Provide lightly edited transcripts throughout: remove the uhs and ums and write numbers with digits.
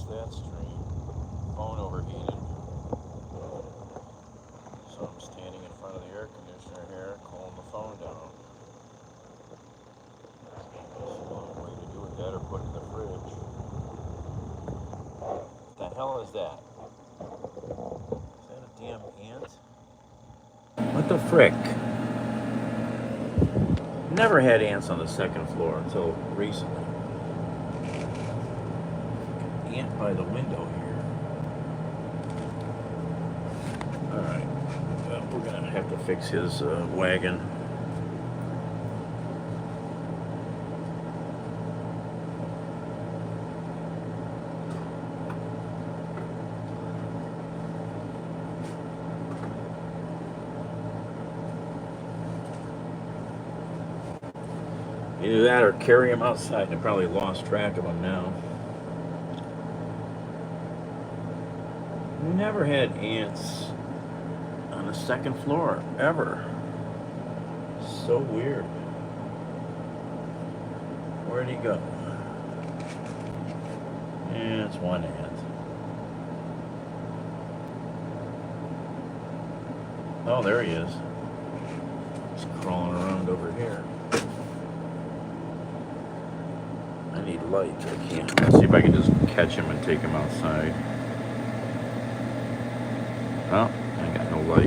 lost that stream. Phone overheated. So I'm standing in front of the air conditioner here, cooling the phone down. There's a long way to do with that or put it in the fridge. What the hell is that? Is that a damn ant? What the frick? Never had ants on the second floor until recently. Ant by the window here. Alright. Well, we're gonna have to fix his wagon. Either that or carry him outside. I probably lost track of him now. We never had ants on the second floor, ever. So weird. Where'd he go? Yeah, it's one ant. Oh, there he is. He's crawling around over here. I need light. I can't. Let's see if I can just catch him and take him outside. Oh, I got no light.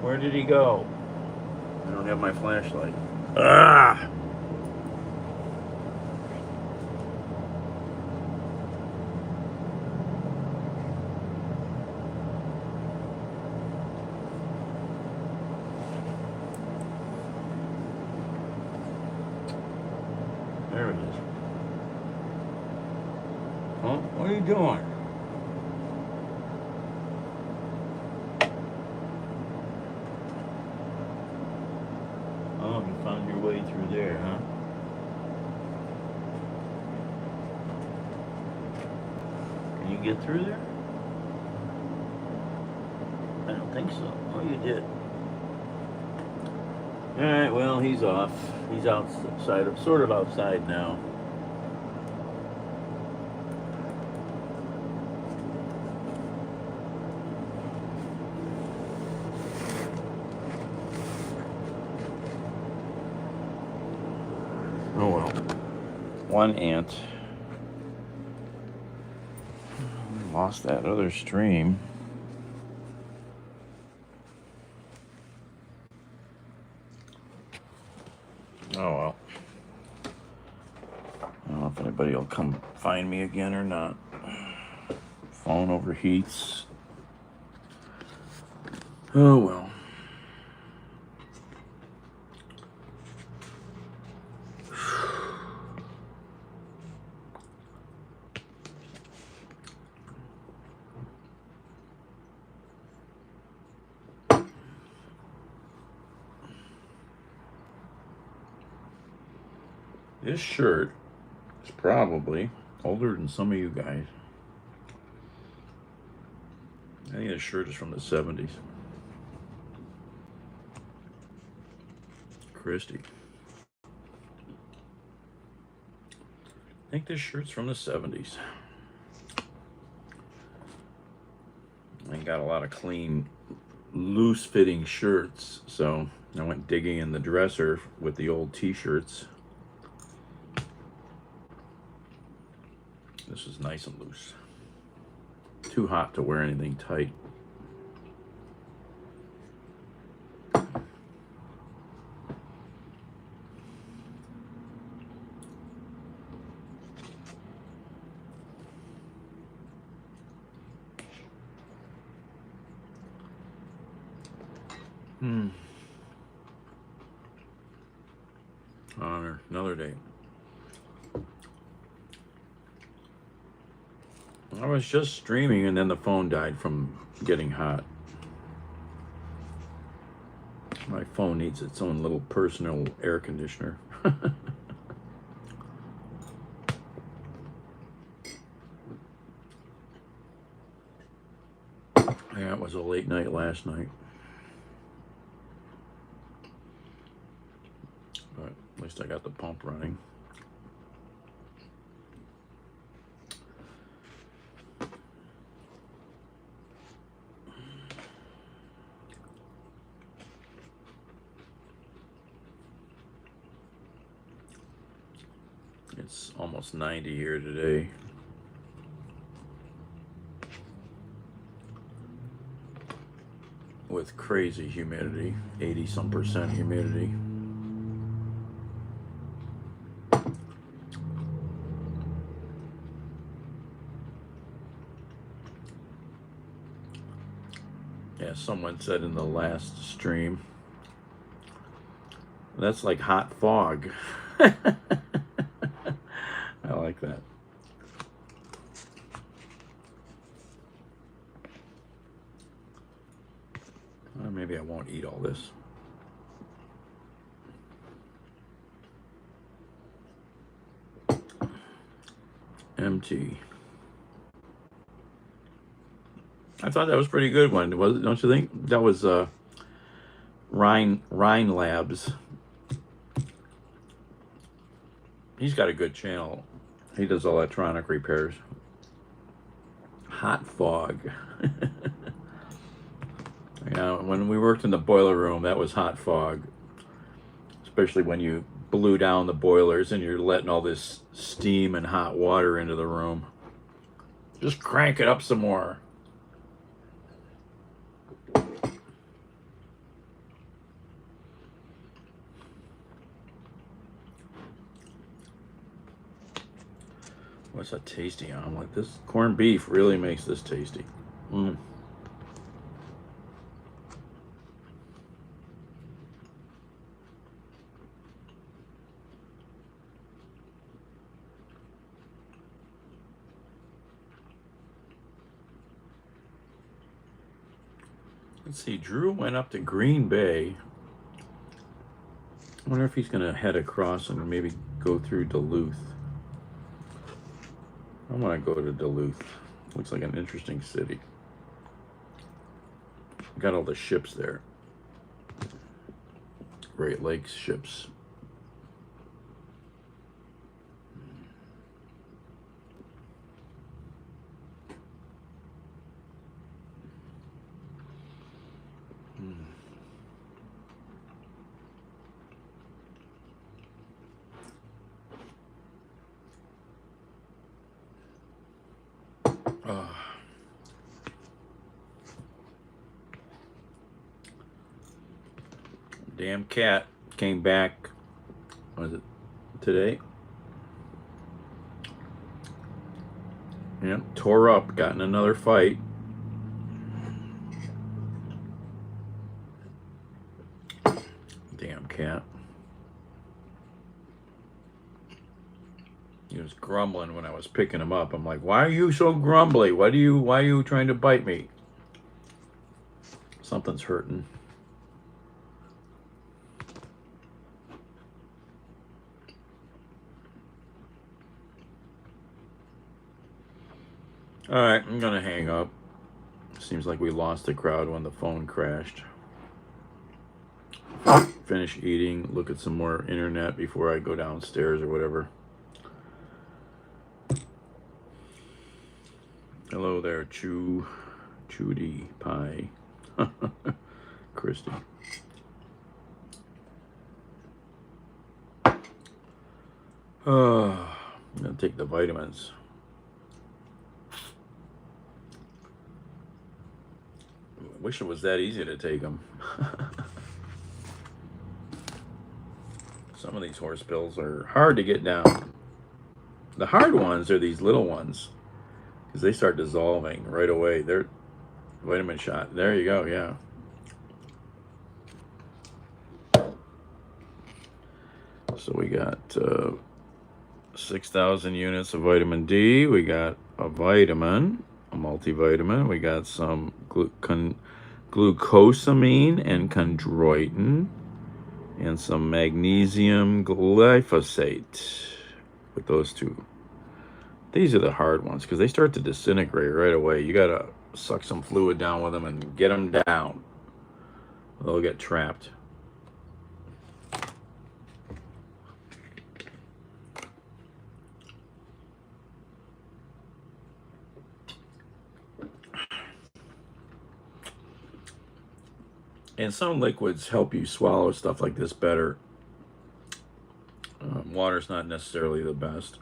Where did he go? I don't have my flashlight. Ah! There it is. Huh? What are you doing? Oh, you found your way through there, huh? Can you get through there? I don't think so. Oh, you did. Alright, well, he's off. He's outside, sort of outside now. Oh well. One ant. Lost that other stream. Oh well. I don't know if anybody will come find me again or not. Phone overheats. Oh well. This shirt is probably older than some of you guys. I think this shirt is from the 70s. Christy. I think this shirt's from the 70s. I got a lot of clean, loose-fitting shirts, so I went digging in the dresser with the old t-shirts. This is nice and loose. Too hot to wear anything tight. Honor, another day. I was just streaming and then the phone died from getting hot. My phone needs its own little personal air conditioner. Yeah, it was a late night last night. But least I got the pump running. It's almost 90 here today. With crazy humidity, 80-some% humidity. Yeah, someone said in the last stream, that's like hot fog. I like that. Maybe I won't eat all this. Empty. I thought that was a pretty good one. Don't you think? That was Rhine Labs. He's got a good channel. He does electronic repairs. Hot fog. Yeah, when we worked in the boiler room, that was hot fog. Especially when you blew down the boilers and you're letting all this steam and hot water into the room. Just crank it up some more. What's a tasty omelet? This corned beef really makes this tasty. Let's see, Drew went up to Green Bay. I wonder if he's going to head across and maybe go through Duluth. I want to go to Duluth. Looks like an interesting city. Got all the ships there. Great Lakes ships. Damn cat came back, was it today? Yeah, tore up, got in another fight. Damn cat. He was grumbling when I was picking him up. I'm like, why are you so grumbly? Why are you trying to bite me? Something's hurting. All right, I'm gonna hang up. Seems like we lost the crowd when the phone crashed. Finish eating, look at some more internet before I go downstairs or whatever. Hello there, Chudi Pie. Christy. I'm gonna take the vitamins. Wish it was that easy to take them. Some of these horse pills are hard to get down. The hard ones are these little ones, because they start dissolving right away. They're vitamin shot. There you go, yeah. So we got 6,000 units of vitamin D. We got a vitamin, a multivitamin. We got some glucosamine and chondroitin, and some magnesium glyphosate with those two. These are the hard ones because they start to disintegrate right away. You gotta suck some fluid down with them and get them down. They'll get trapped. And some liquids help you swallow stuff like this better. Water's not necessarily the best.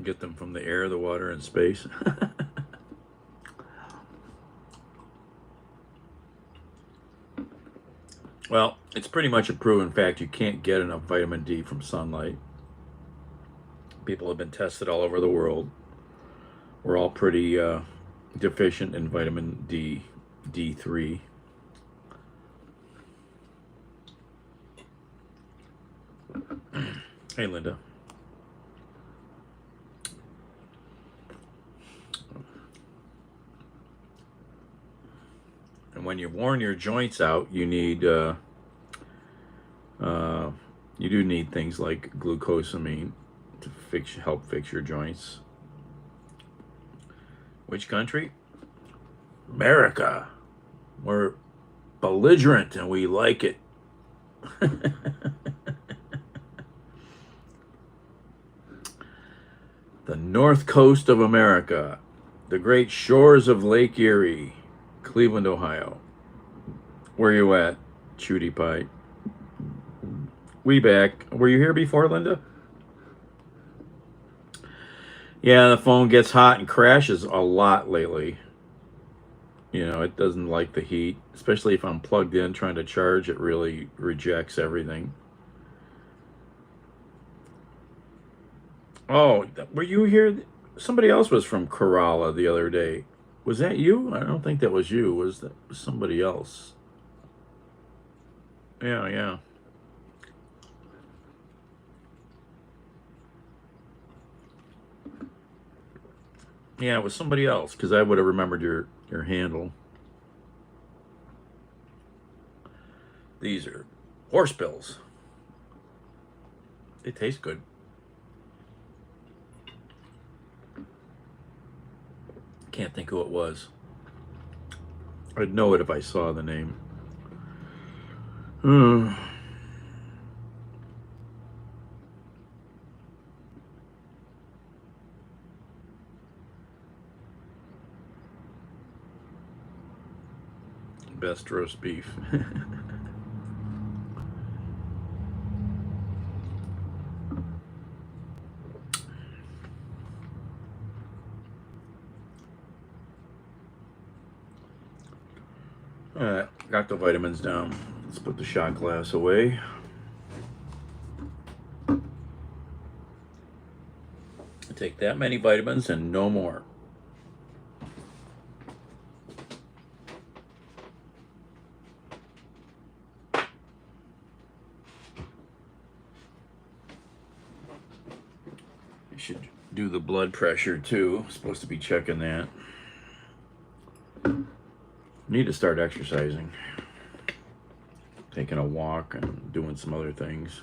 Get them from the air, the water, and space. Well, it's pretty much a proven fact you can't get enough vitamin D from sunlight. People have been tested all over the world. We're all pretty deficient in vitamin D, D3. Hey, Linda. And when you worn your joints out, you need you do need things like glucosamine to help fix your joints. Which country? America. We're belligerent and we like it. The north coast of America, the great shores of Lake Erie, Cleveland, Ohio. Where you at, Chutie Pie? We back. Were you here before, Linda? Yeah, the phone gets hot and crashes a lot lately. You know, it doesn't like the heat, especially if I'm plugged in trying to charge. It really rejects everything. Oh, were you here? Somebody else was from Kerala the other day. Was that you? I don't think that was you. Was that somebody else? Yeah, yeah. Yeah, it was somebody else because I would have remembered your handle. These are horse pills. They taste good. Can't think who it was. I'd know it if I saw the name. Best roast beef. All right, got the vitamins down. Let's put the shot glass away. Take that many vitamins and no more. You should do the blood pressure too. Supposed to be checking that. Need to start exercising. Taking a walk and doing some other things.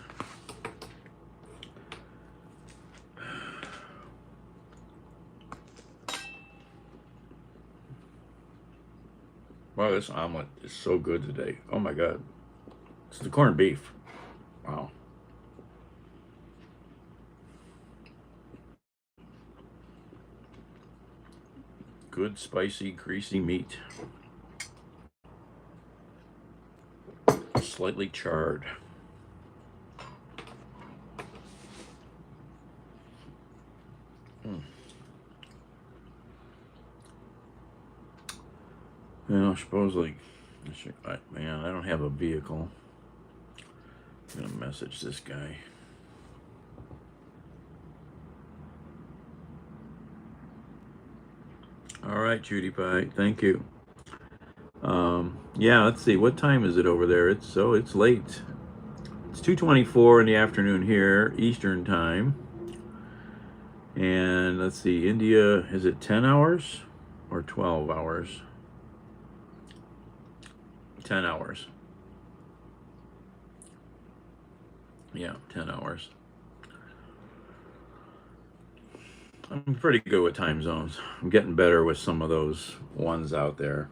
Wow, this omelet is so good today. Oh my God. It's the corned beef. Wow. Good, spicy, greasy meat. Slightly charred. You know, supposedly, man, I don't have a vehicle. I'm gonna message this guy. All right, Judy Pie, thank you. Yeah, let's see. What time is it over there? It's late. It's 2:24 in the afternoon here, Eastern time. And let's see, India, is it 10 hours or 12 hours? 10 hours. Yeah, 10 hours. I'm pretty good with time zones. I'm getting better with some of those ones out there.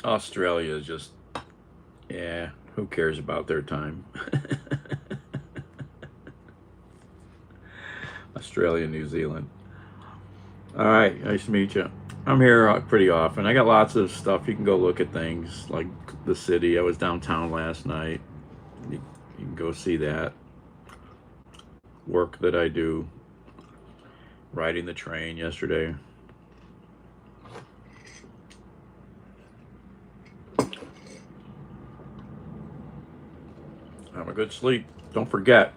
Australia is just, yeah, who cares about their time? Australia, New Zealand. All right, nice to meet you. I'm here pretty often. I got lots of stuff. You can go look at things like the city. I was downtown last night. You can go see that work that I do. Riding the train yesterday. Have a good sleep. Don't forget.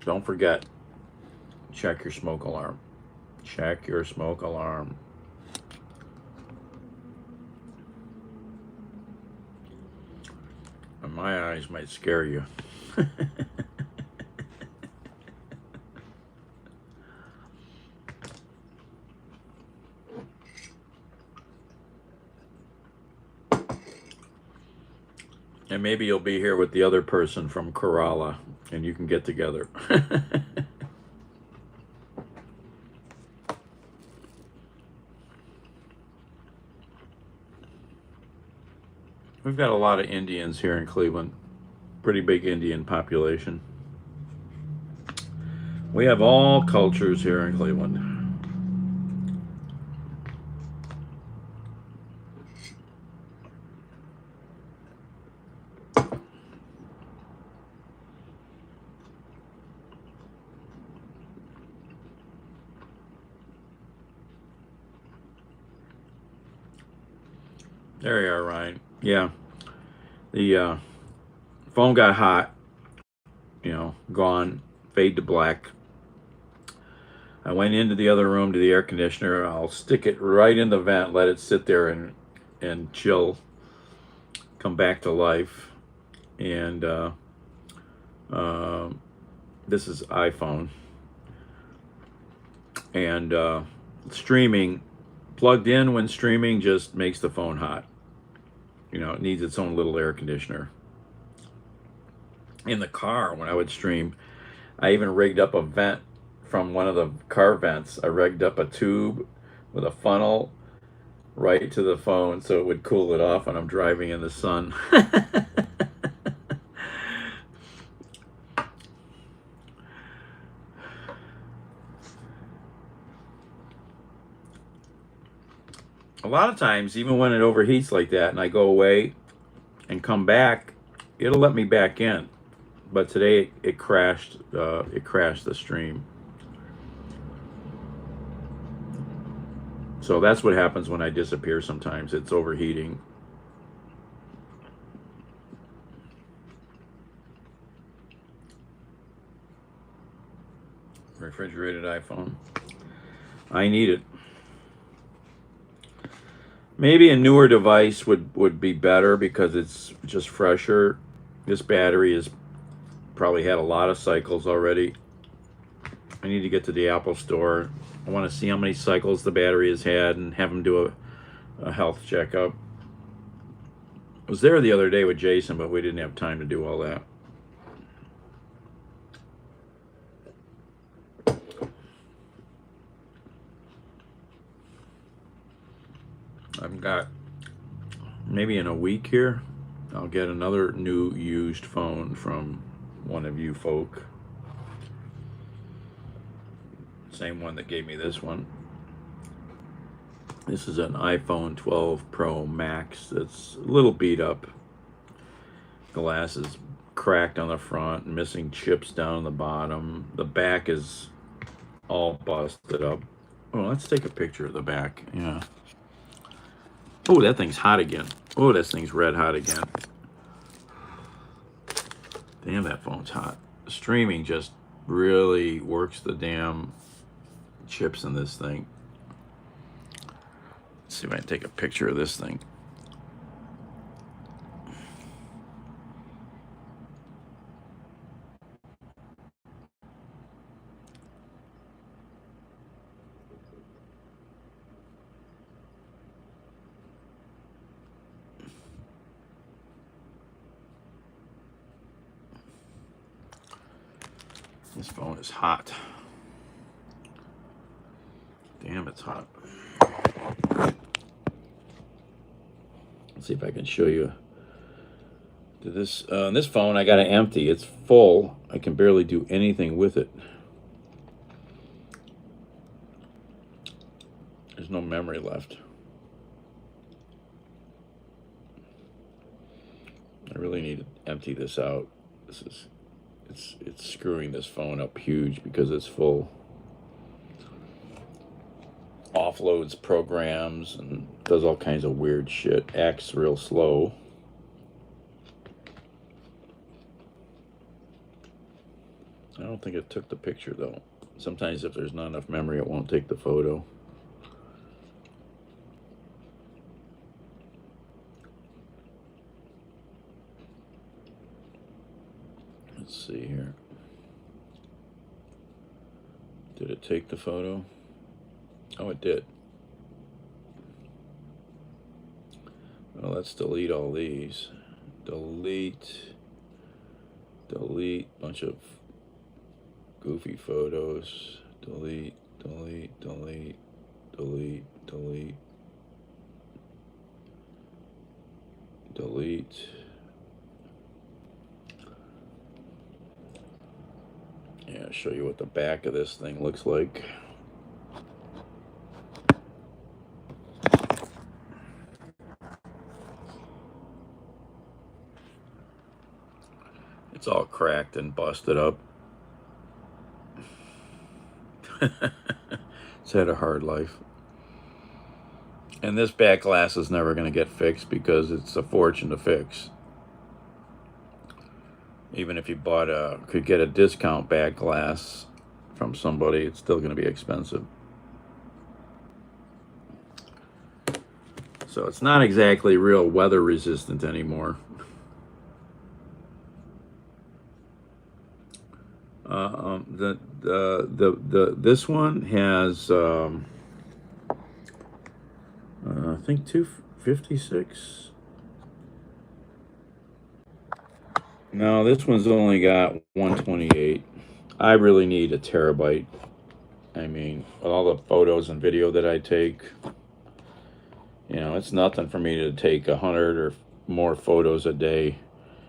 Don't forget. Check your smoke alarm. Check your smoke alarm. And my eyes might scare you. And maybe you'll be here with the other person from Kerala and you can get together. We've got a lot of Indians here in Cleveland. Pretty big Indian population. We have all cultures here in Cleveland. There you are, Ryan. Yeah. The phone got hot, gone, fade to black. I went into the other room to the air conditioner. I'll stick it right in the vent, let it sit there and chill, come back to life. And this is iPhone. And streaming, plugged in when streaming, just makes the phone hot. It needs its own little air conditioner. In the car, when I would stream, I even rigged up a vent from one of the car vents. I rigged up a tube with a funnel right to the phone so it would cool it off when I'm driving in the sun. A lot of times, even when it overheats like that and I go away and come back, it'll let me back in. But today it crashed. It crashed the stream. So that's what happens when I disappear sometimes. It's overheating. Refrigerated iPhone. I need it. Maybe a newer device would be better because it's just fresher. This battery has probably had a lot of cycles already. I need to get to the Apple store. I want to see how many cycles the battery has had and have them do a health checkup. I was there the other day with Jason, but we didn't have time to do all that. I've got, maybe in a week here, I'll get another new used phone from one of you folk. Same one that gave me this one. This is an iPhone 12 Pro Max that's a little beat up. Glass is cracked on the front, missing chips down the bottom. The back is all busted up. Oh, let's take a picture of the back. Yeah. Oh, that thing's hot again. Oh, this thing's red hot again. Damn, that phone's hot. Streaming just really works the damn chips in this thing. Let's see if I can take a picture of this thing. This phone is hot. Damn, it's hot. Let's see if I can show you. This phone, I got it empty. It's full. I can barely do anything with it. There's no memory left. I really need to empty this out. It's screwing this phone up huge because it's full. Offloads programs and does all kinds of weird shit. Acts real slow. I don't think it took the picture though. Sometimes if there's not enough memory, it won't take the photo. Let's see here. Did it take the photo? Oh, it did. Well, let's delete all these. Delete. Bunch of goofy photos. Delete. Yeah, I'll show you what the back of this thing looks like. It's all cracked and busted up. It's had a hard life. And this back glass is never going to get fixed because it's a fortune to fix. Even if you could get a discount back glass from somebody, it's still going to be expensive. So it's not exactly real weather resistant anymore. This one has I think 256. No, this one's only got 128. I really need a terabyte. I mean, with all the photos and video that I take, you know, it's nothing for me to take 100 or more photos a day,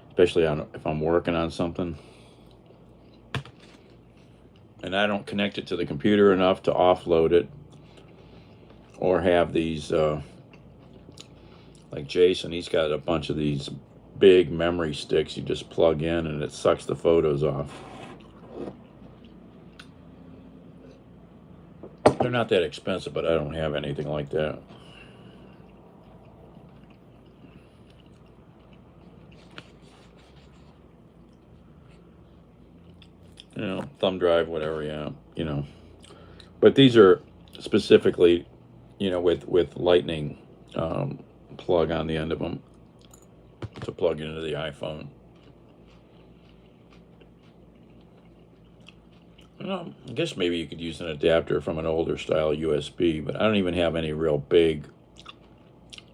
especially if I'm working on something. And I don't connect it to the computer enough to offload it or have these, like Jason, he's got a bunch of these big memory sticks you just plug in and it sucks the photos off. They're not that expensive, but I don't have anything like that. You know, thumb drive, whatever, yeah, you know. But these are specifically, you know, with lightning plug on the end of them to plug into the iPhone. Well, I guess maybe you could use an adapter from an older style USB, but I don't even have any real big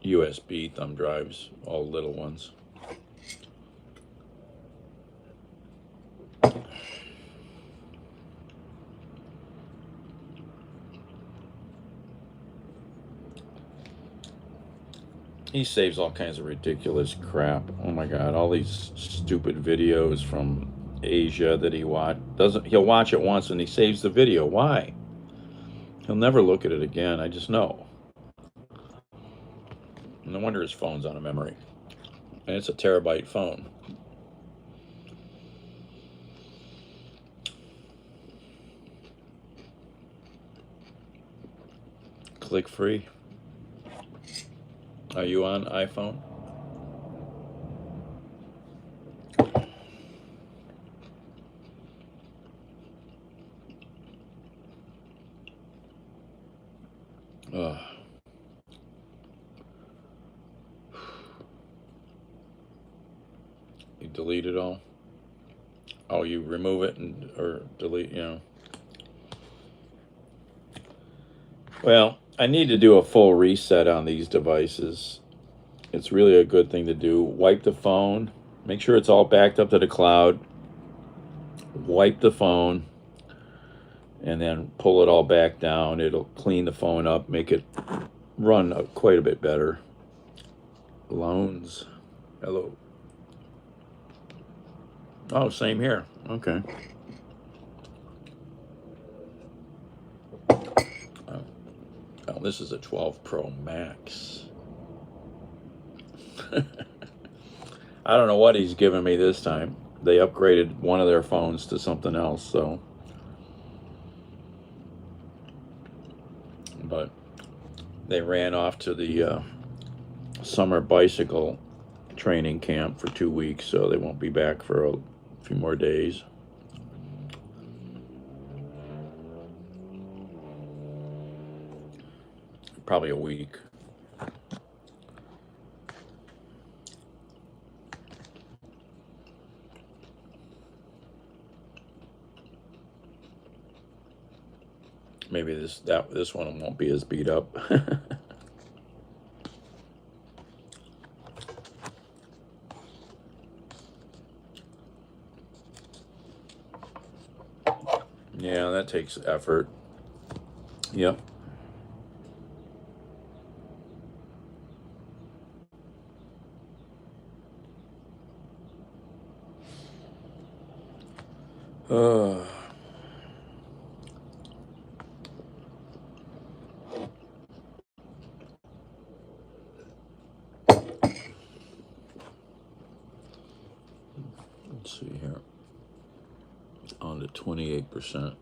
USB thumb drives, all little ones. He saves all kinds of ridiculous crap. Oh my God, all these stupid videos from Asia that he he'll watch it once and he saves the video. Why? He'll never look at it again. I just know. No wonder his phone's on a memory. And it's a terabyte phone. Click free. Are you on iPhone? You delete it all? Oh, you remove it or delete, you know. Well, I need to do a full reset on these devices. It's really a good thing to do. Wipe the phone. Make sure it's all backed up to the cloud. wipe the phone, and then pull it all back down. It'll clean the phone up, make it run quite a bit better. Loans. Hello. Oh, same here. Okay. Oh, oh, this is a 12 Pro Max. I don't know what he's giving me this time. They upgraded one of their phones to something else, so. But they ran off to the summer bicycle training camp for 2 weeks, so they won't be back for a few more days. Probably a week. Maybe this one won't be as beat up. Yeah, that takes effort. Yep. Uh, let's see here. On to 28%.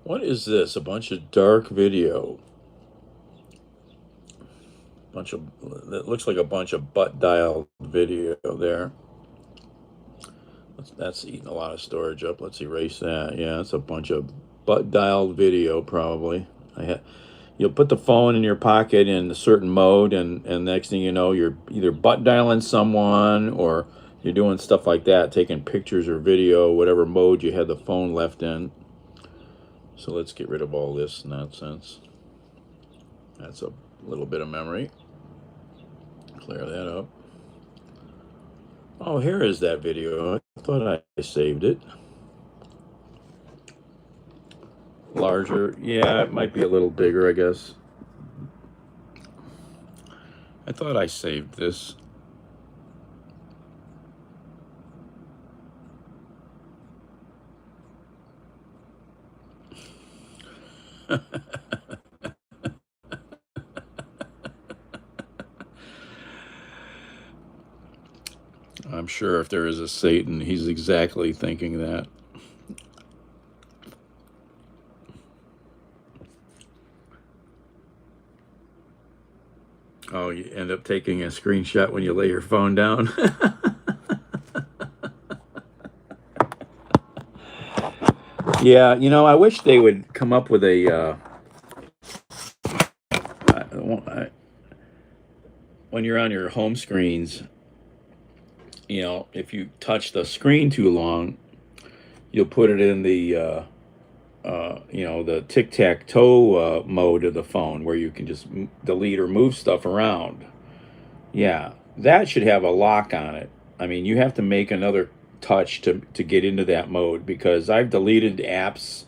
What is this? A bunch of dark video. That looks like a bunch of butt dialed video there. That's eating a lot of storage up. Let's erase that. Yeah, it's a bunch of butt dialed video probably. You'll put the phone in your pocket in a certain mode, and next thing you know, you're either butt dialing someone or you're doing stuff like that, taking pictures or video, whatever mode you had the phone left in. So let's get rid of all this nonsense. That's a little bit of memory. Clear that up. Oh, here is that video. I thought I saved it. Larger. Yeah, it might be a little bigger, I guess. I thought I saved this. I'm sure if there is a Satan, he's exactly thinking that. Oh, you end up taking a screenshot when you lay your phone down. Yeah, I wish they would come up with a when you're on your home screens, if you touch the screen too long, you'll put it in the the tic-tac-toe mode of the phone where you can just delete or move stuff around. Yeah, that should have a lock on it. I mean, you have to make another touch to get into that mode, because I've deleted apps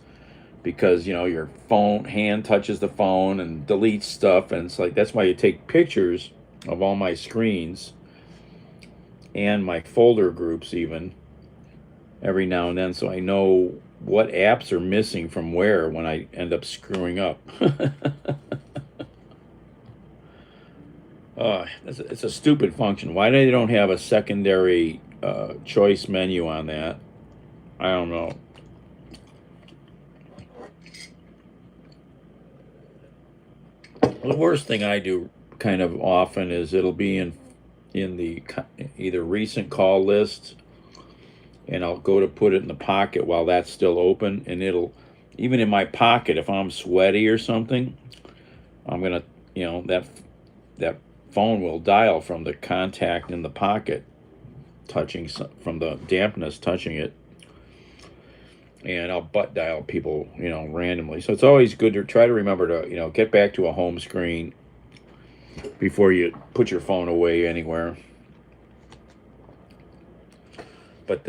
because your phone hand touches the phone and deletes stuff, and it's like that's why you take pictures of all my screens and my folder groups even every now and then, so I know what apps are missing from where when I end up screwing up. It's a stupid function. Why they don't have a secondary choice menu on that? I don't know. The worst thing I do kind of often is it'll be in the either recent call list, and I'll go to put it in the pocket while that's still open, and it'll, even in my pocket, if I'm sweaty or something, I'm gonna, that phone will dial from the contact in the pocket, touching from the dampness touching it. and I'll butt dial people, randomly. So it's always good to try to remember to, get back to a home screen before you put your phone away anywhere. But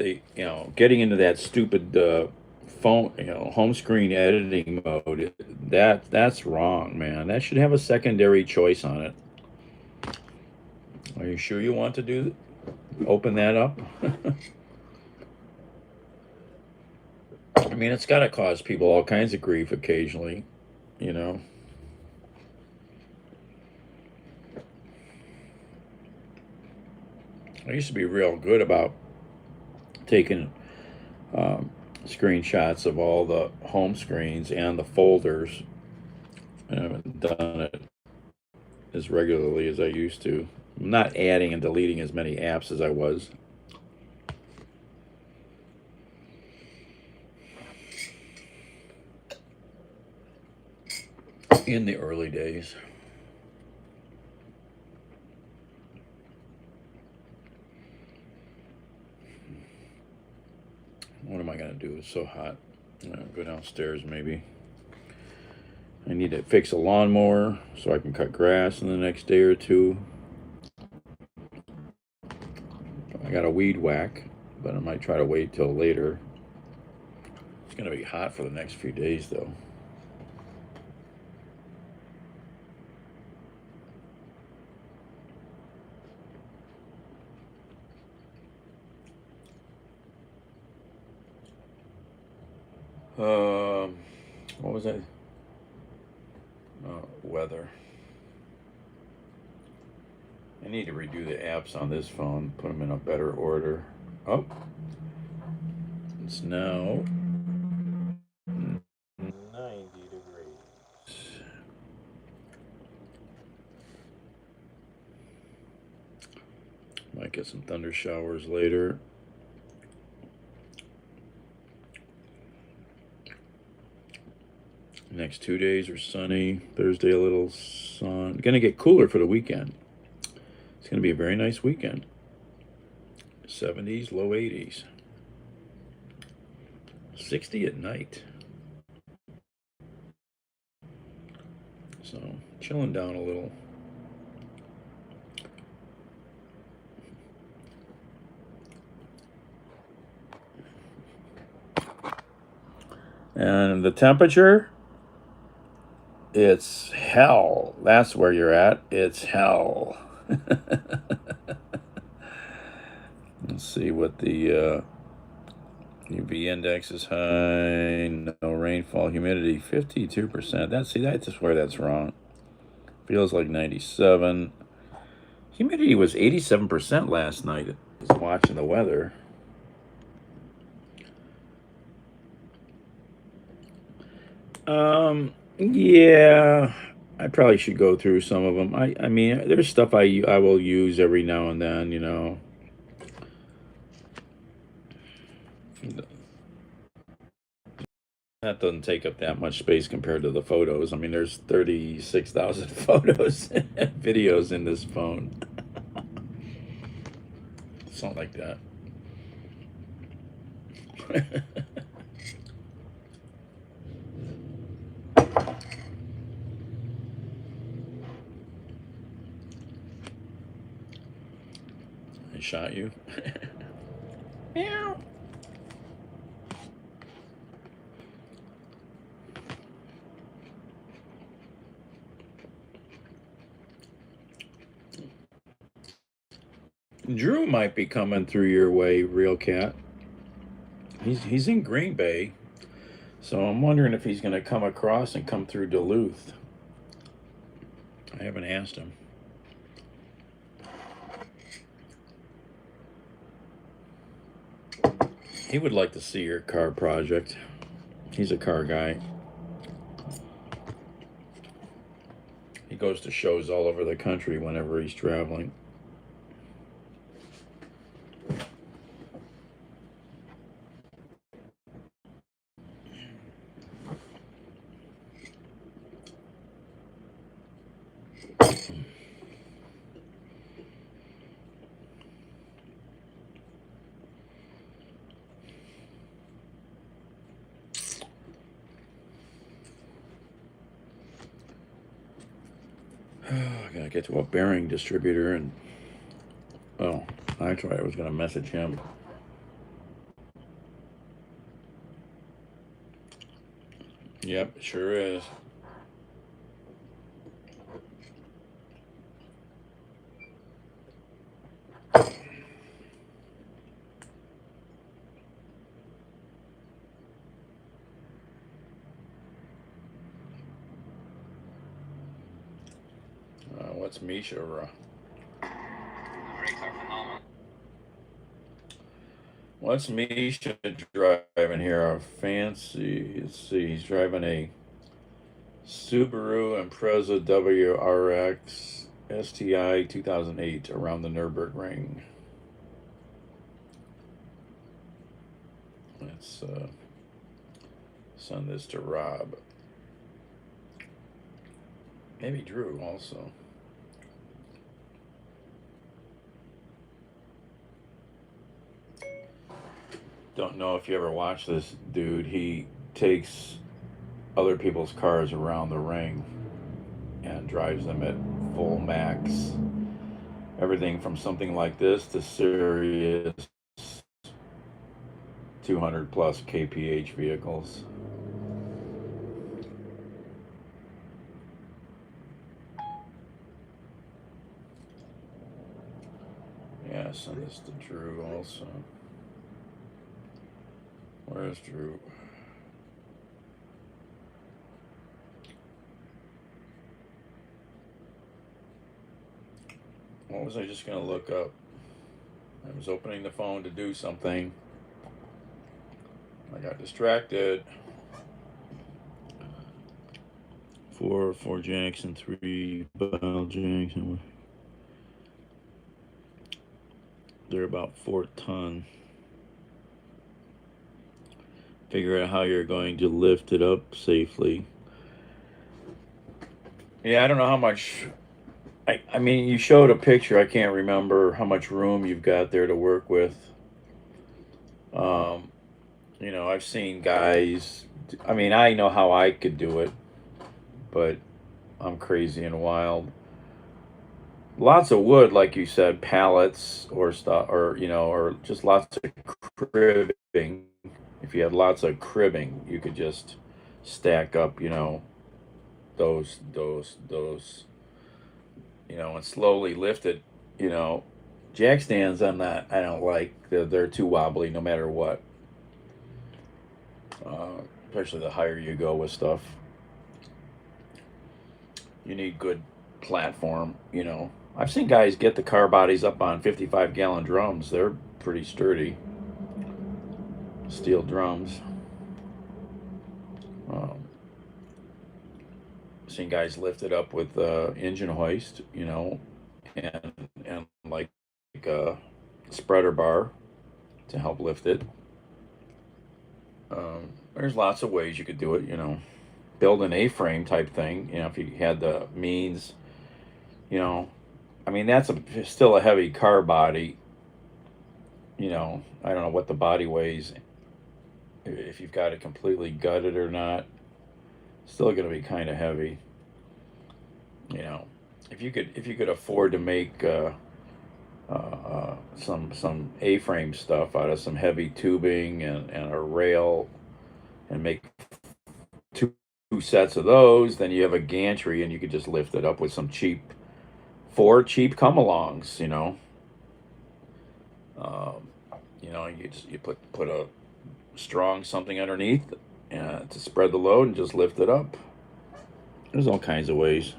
getting into that stupid phone, home screen editing mode, that's wrong, man. That should have a secondary choice on it. Are you sure you want to open that up? I mean, it's got to cause people all kinds of grief occasionally, you know. I used to be real good about taking screenshots of all the home screens and the folders. I haven't done it as regularly as I used to. I'm not adding and deleting as many apps as I was. In the early days. What am I going to do? It's so hot. Go downstairs maybe. I need to fix a lawnmower so I can cut grass in the next day or two. I got a weed whack, but I might try to wait till later. It's going to be hot for the next few days, though. What was that? Weather. I need to redo the apps on this phone, put them in a better order. Oh, it's now 90 degrees. Might get some thunder showers later. Next 2 days are sunny. Thursday a little sun. Gonna get cooler for the weekend. It's gonna be a very nice weekend. 70s, low 80s. 60 at night. So chilling down a little. And the temperature, it's hell. That's where you're at. It's hell. Let's see what the UV index is high. No rainfall. Humidity 52%. That's where that's wrong. Feels like 97. Humidity was 87% last night. I was watching the weather. Yeah, I probably should go through some of them. I mean, there's stuff I will use every now and then, That doesn't take up that much space compared to the photos. I mean, there's 36,000 photos and videos in this phone. Something like that. I shot you. Meow. Drew might be coming through your way, Real Cat. He's in Green Bay, so I'm wondering if he's going to come across and come through Duluth. I haven't asked him. He would like to see your car project. He's a car guy. He goes to shows all over the country whenever he's traveling. gotta get to a bearing distributor and, oh, actually I was gonna message him. Yep, sure is. What's Misha? What's Misha driving here? A fancy. Let's see. He's driving a Subaru Impreza WRX STI 2008 around the Nürburgring. Let's send this to Rob. Maybe Drew also. Don't know if you ever watch this dude. He takes other people's cars around the ring and drives them at full max. Everything from something like this to serious 200 plus kph vehicles. Yeah, send this to Drew also. Where's Drew? What was I just going to look up? I was opening the phone to do something. I got distracted. 4 Jackson, 3 Bell Jackson. They're about 4 ton. Figure out how you're going to lift it up safely. Yeah, I don't know how much. I mean, you showed a picture. I can't remember how much room you've got there to work with. You know, I've seen guys. I mean, I know how I could do it, but I'm crazy and wild. Lots of wood, like you said, pallets or stuff, or you know, or just lots of cribbing. If you had lots of cribbing, you could just stack up, you know, those, you know, and slowly lift it. You know, jack stands I don't like. They're too wobbly no matter what. Especially the higher you go with stuff. You need good platform, you know. I've seen guys get the car bodies up on 55-gallon drums. They're pretty sturdy. Steel drums. Seen guys lift it up with engine hoist, you know, and like a spreader bar to help lift it. There's lots of ways you could do it, you know. Build an A-frame type thing, you know, if you had the means, you know. I mean, that's still a heavy car body. You know, I don't know what the body weighs, if you've got it completely gutted or not. Still going to be kind of heavy. You know, if you could afford to make some A-frame stuff out of some heavy tubing and a rail, and make two sets of those, then you have a gantry and you could just lift it up with some four cheap come-alongs. You know, you put a strong something underneath to spread the load and just lift it up. There's all kinds of ways.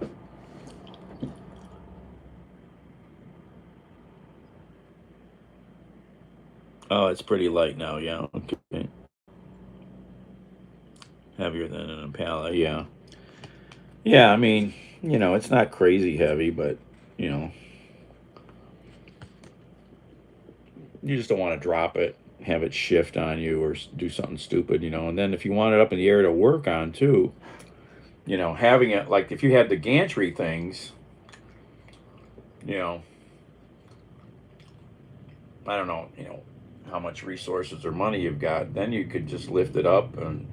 Oh, it's pretty light now. Yeah, okay. Heavier than an Impala. Yeah. Yeah, I mean, you know, it's not crazy heavy, but you know, you just don't want to drop it, have it shift on you, or do something stupid, you know. And then if you want it up in the air to work on too, you know, having it, like if you had the gantry things, you know, I don't know, you know, how much resources or money you've got, then you could just lift it up and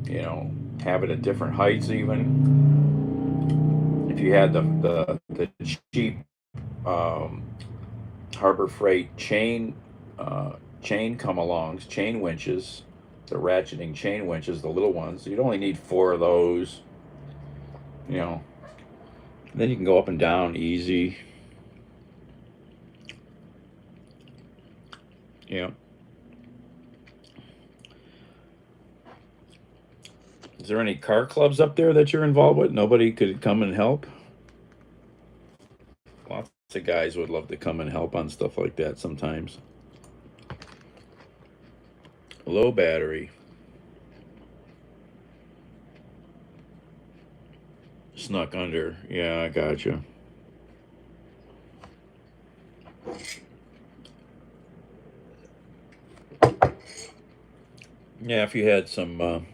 you know, have it at different heights even. If you had the the cheap um, Harbor Freight chain come alongs, chain winches, the ratcheting chain winches, the little ones. You'd only need 4 of those, you know. Then you can go up and down easy. Yeah. Is there any car clubs up there that you're involved with? Nobody could come and help? Lots of guys would love to come and help on stuff like that sometimes. Low battery. Snuck under. Yeah, I gotcha. Yeah, if you had some,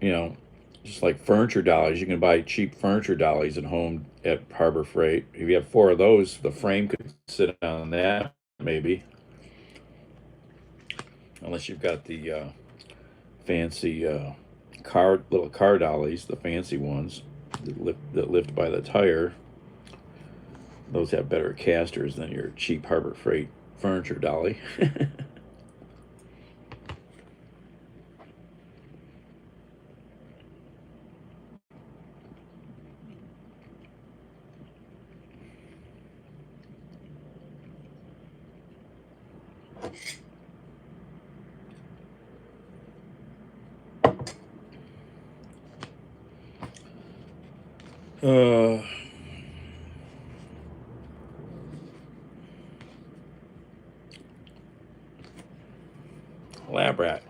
you know, just like furniture dollies, you can buy cheap furniture dollies at home at Harbor Freight. If you have 4 of those, the frame could sit on that, maybe. Unless you've got the fancy little car dollies, the fancy ones that lift by the tire. Those have better casters than your cheap Harbor Freight furniture dolly. uh, Lab rat.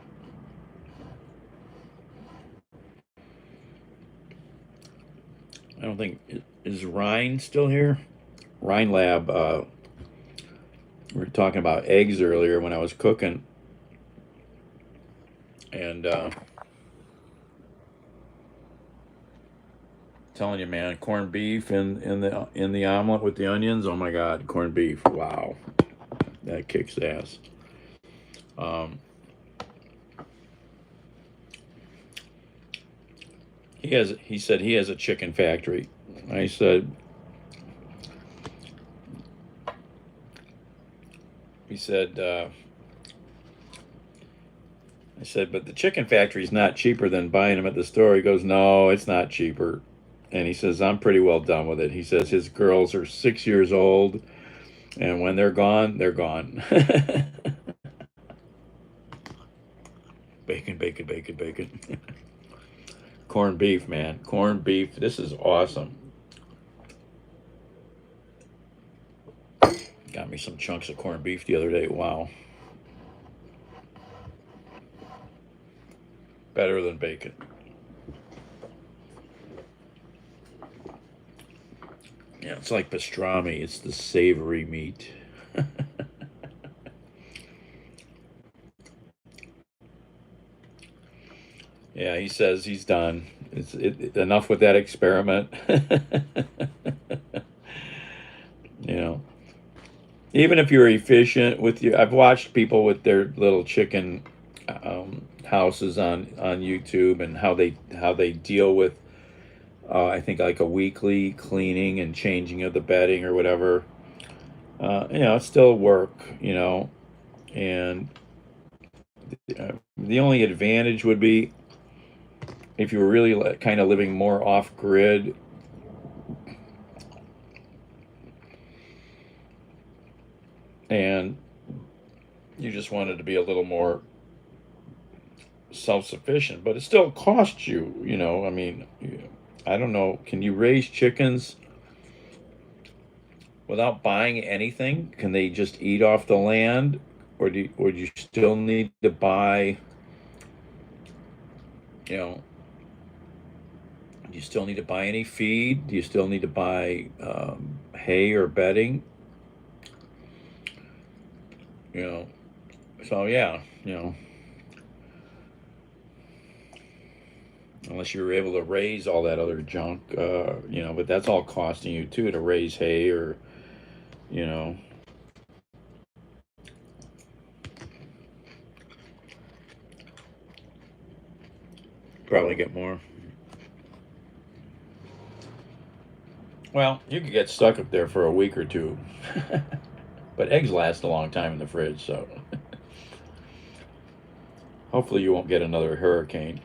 I don't think is Ryan still here. Ryan Lab. We were talking about eggs earlier when I was cooking, and telling you, man, corned beef in the omelet with the onions. Oh my God, corned beef! Wow, that kicks ass. Um, he said he has a chicken factory. I said, he said, I said, but the chicken factory is not cheaper than buying them at the store. He goes, no, it's not cheaper. And he says, I'm pretty well done with it. He says his girls are 6 years old, and when they're gone, they're gone. Bacon, bacon, bacon, bacon. Corned beef, man. Corned beef. This is awesome. Got me some chunks of corned beef the other day. Wow. Better than bacon. Yeah, it's like pastrami. It's the savory meat. Yeah, he says he's done. Enough with that experiment. You know, even if you're efficient with your, I've watched people with their little chicken houses on YouTube and how they deal with I think like a weekly cleaning and changing of the bedding or whatever. It's still work, and the only advantage would be if you were really kind of living more off grid. And you just wanted to be a little more self-sufficient, but it still costs you, I mean, I don't know, can you raise chickens without buying anything? Can they just eat off the land, or do you still need to buy, you know, do you still need to buy any feed? Do you still need to buy hay or bedding? You know, so yeah, unless you were able to raise all that other junk, but that's all costing you too to raise hay or, you know. Probably get more. Well, you could get stuck up there for a week or two. But eggs last a long time in the fridge, so hopefully you won't get another hurricane.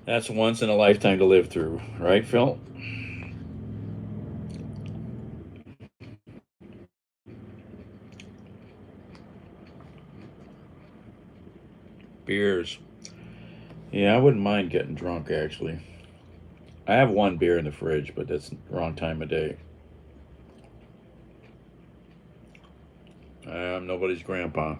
That's once in a lifetime to live through, right, Phil? Beers. Yeah, I wouldn't mind getting drunk, actually. I have one beer in the fridge, but that's the wrong time of day. I'm nobody's grandpa.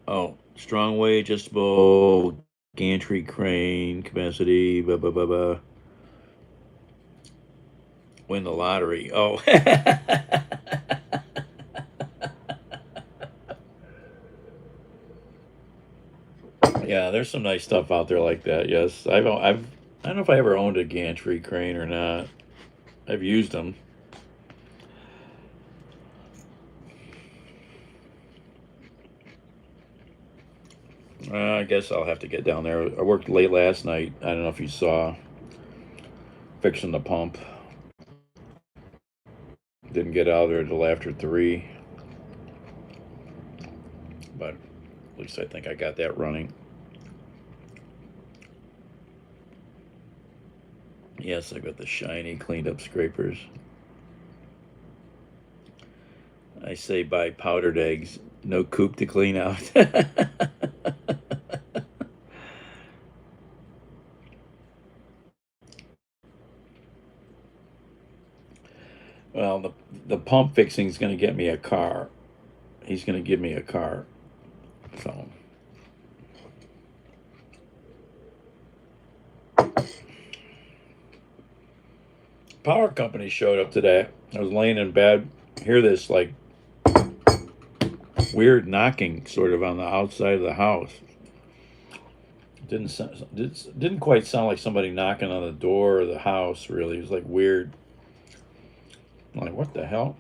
Oh, strong weight, adjustable, gantry crane, capacity, blah, blah, blah, blah. Win the lottery. Oh. Yeah, there's some nice stuff out there like that. Yes, I don't know if I ever owned a gantry crane or not. I've used them. I guess I'll have to get down there. I worked late last night. I don't know if you saw fixing the pump. Didn't get out of there until after 3, but at least I think I got that running. Yes, I got the shiny, cleaned up scrapers. I say buy powdered eggs. No coop to clean out. Well, the pump fixing is going to get me a car. He's going to give me a car. So power company showed up today. I was laying in bed, hear this like weird knocking sort of on the outside of the house. Didn't quite sound like somebody knocking on the door of the house. Really, it was like weird. I'm like, what the hell?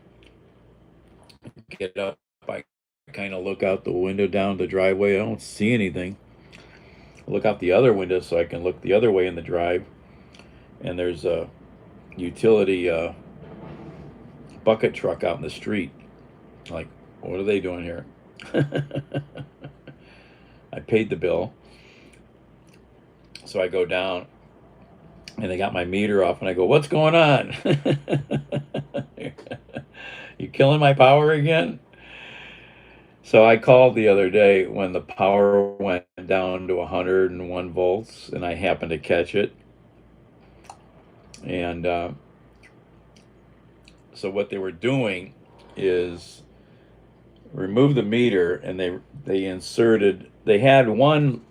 Get up. I kind of look out the window down the driveway. I don't see anything. I look out the other window so I can look the other way in the drive, and there's a utility bucket truck out in the street. Like, what are they doing here? I paid the bill, so I go down, and they got my meter off, and I go, "What's going on? You killing my power again?" So I called the other day when the power went down to 101 volts, and I happened to catch it. And so what they were doing is remove the meter, and they had one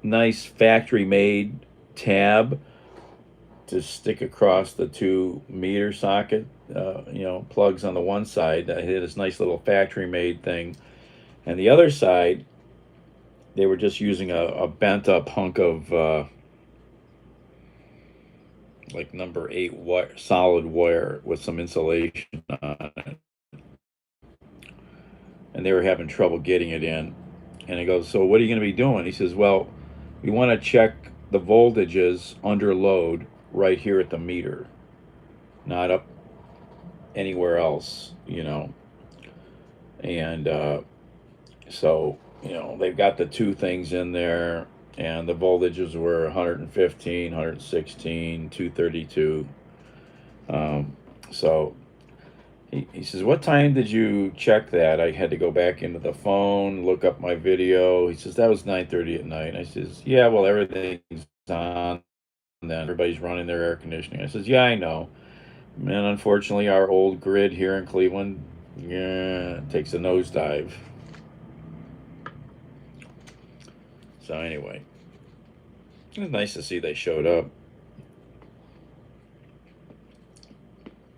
nice factory made tab to stick across the two meter socket, plugs on the one side. I had this nice little factory made thing, and the other side, they were just using a bent up hunk of like number 8 wire, solid wire with some insulation on it, and they were having trouble getting it in. And I goes, "So what are you going to be doing?" He says, "Well, we want to check the voltages under load right here at the meter, not up anywhere else." And so, they've got the two things in there, and the voltages were 115, 116, 232. So he says, "What time did you check that?" I had to go back into the phone, look up my video. He says, "That was 9:30 at night." I says, "Yeah, well, everything's on then. Everybody's running their air conditioning." I says, "Yeah, I know. And unfortunately, our old grid here in Cleveland, yeah, takes a nosedive." So anyway, it was nice to see they showed up.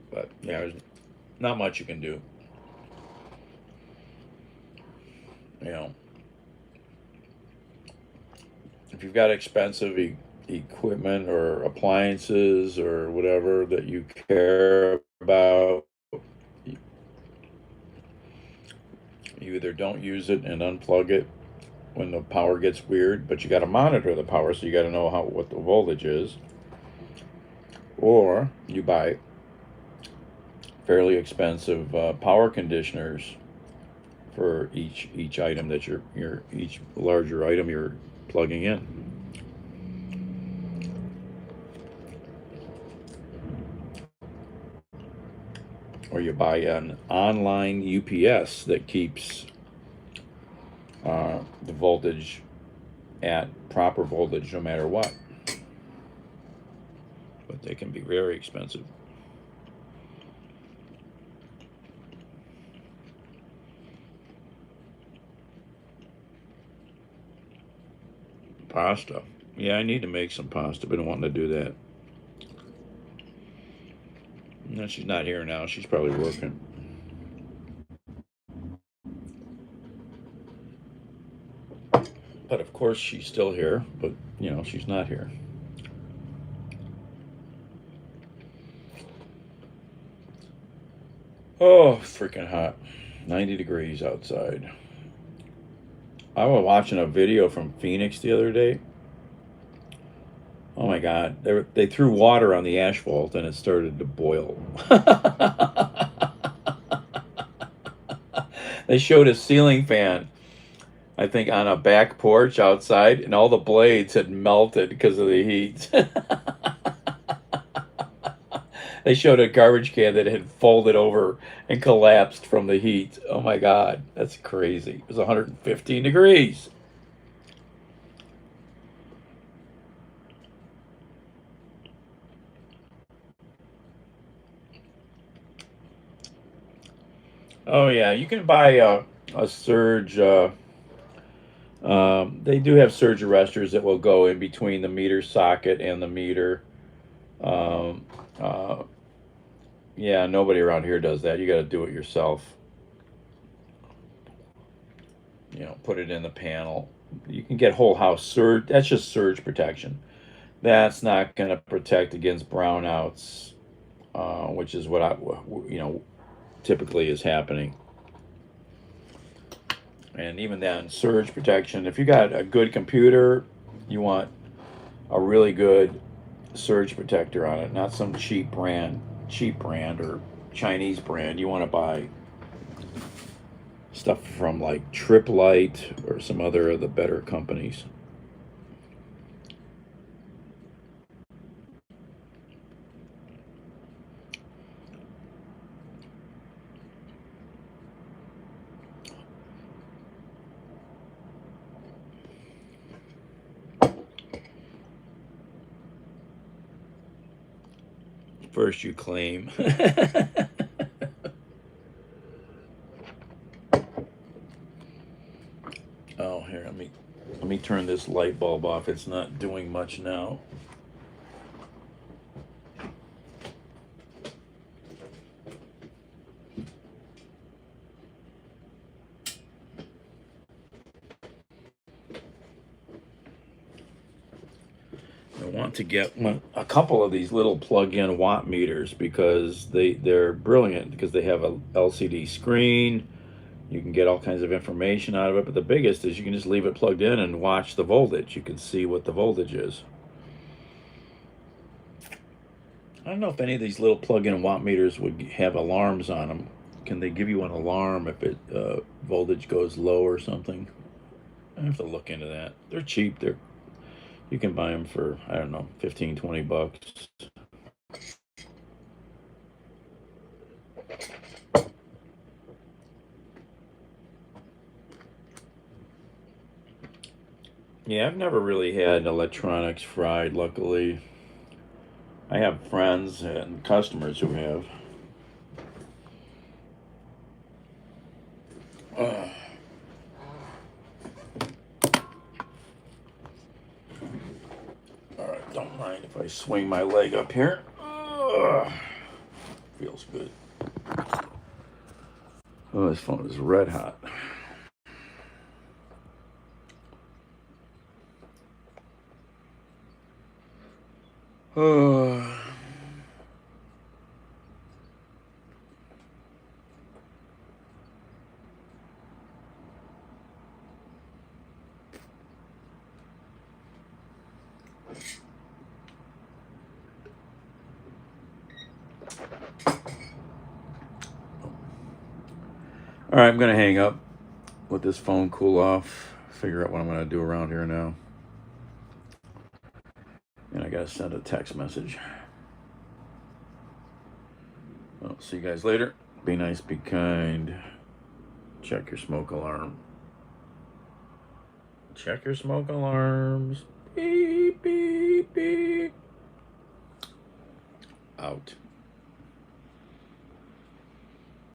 But yeah, there's not much you can do. You know, if you've got expensive equipment or appliances or whatever that you care about, You either don't use it and unplug it when the power gets weird, but you got to monitor the power, so you got to know what the voltage is, or you buy fairly expensive power conditioners for each item that each larger item you're plugging in. Or you buy an online UPS that keeps the voltage at proper voltage no matter what. But they can be very expensive. Pasta. Yeah, I need to make some pasta. Been wanting to do that. No, she's not here now. She's probably working. But of course she's still here, but she's not here. Oh, freaking hot. 90 degrees outside. I was watching a video from Phoenix the other day. Oh my God. They threw water on the asphalt and it started to boil. They showed a ceiling fan, I think, on a back porch outside, and all the blades had melted because of the heat. They showed a garbage can that had folded over and collapsed from the heat. Oh my God, that's crazy. It was 115 degrees. Oh yeah, you can buy a surge. They do have surge arresters that will go in between the meter socket and the meter. Um, uh, yeah, nobody around here does that. You got to do it yourself. Put it in the panel. You can get whole house surge. That's just surge protection. That's not going to protect against brownouts, which is what typically is happening. And even then, surge protection. If you got a good computer, you want a really good surge protector on it, not some cheap brand or Chinese brand. You want to buy stuff from like Trip Light or some other of the better companies. First you claim. Oh, here, let me turn this light bulb off. It's not doing much now. I want to get a couple of these little plug-in watt meters because they're brilliant because they have a LCD screen. You can get all kinds of information out of it, but the biggest is you can just leave it plugged in and watch the voltage. You can see what the voltage is. I don't know if any of these little plug-in watt meters would have alarms on them. Can they give you an alarm if it voltage goes low or something? I have to look into that. They're cheap. You can buy them for, I don't know, 15, 20 bucks. Yeah, I've never really had electronics fried, luckily. I have friends and customers who have. Uh, all right, don't mind if I swing my leg up here. Feels good. Oh, this phone is red hot. Oh. All right, I'm going to hang up, let this phone cool off, figure out what I'm going to do around here now. And I got to send a text message. Well, see you guys later. Be nice, be kind. Check your smoke alarm. Check your smoke alarms. Beep, beep, beep. Out.